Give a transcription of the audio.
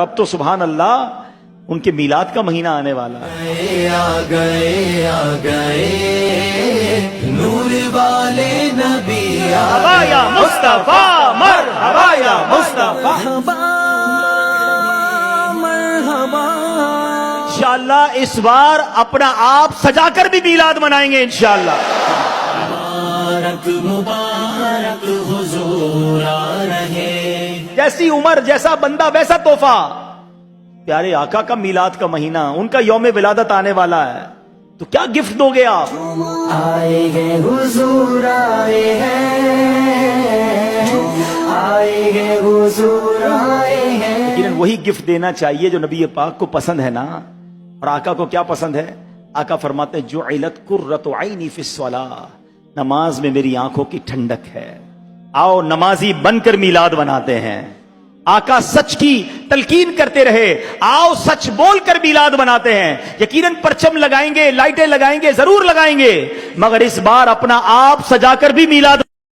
اب تو سبحان اللہ ان کے میلاد کا مہینہ آنے والا ہے. آ گئے نور والے نبی مرحبا یا مصطفیٰ، مرحبا یا مصطفیٰ. مرحبا انشاءاللہ اس بار اپنا آپ سجا کر بھی میلاد منائیں گے انشاءاللہ. مبارک مبارک حضور آ رہے. جیسی عمر جیسا بندہ ویسا تحفہ. پیارے آقا کا میلاد کا مہینہ، ان کا یوم ولادت آنے والا ہے، تو کیا گفٹ دو گے آپ؟ آئے ہیں حضور آئے ہیں، آئے ہیں حضور آئے ہیں. لیکن وہی گفٹ دینا چاہیے جو نبی پاک کو پسند ہے نا. اور آقا کو کیا پسند ہے؟ آقا فرماتے ہیں جعلت قرۃ عینی فی الصلاۃ، نماز میں میری آنکھوں کی ٹھنڈک ہے. آؤ نمازی بن کر میلاد بناتے ہیں. آقا سچ کی تلقین کرتے رہے، آؤ سچ بول کر میلاد بناتے ہیں. یقیناً پرچم لگائیں گے، لائٹیں لگائیں گے، ضرور لگائیں گے، مگر اس بار اپنا آپ سجا کر بھی میلاد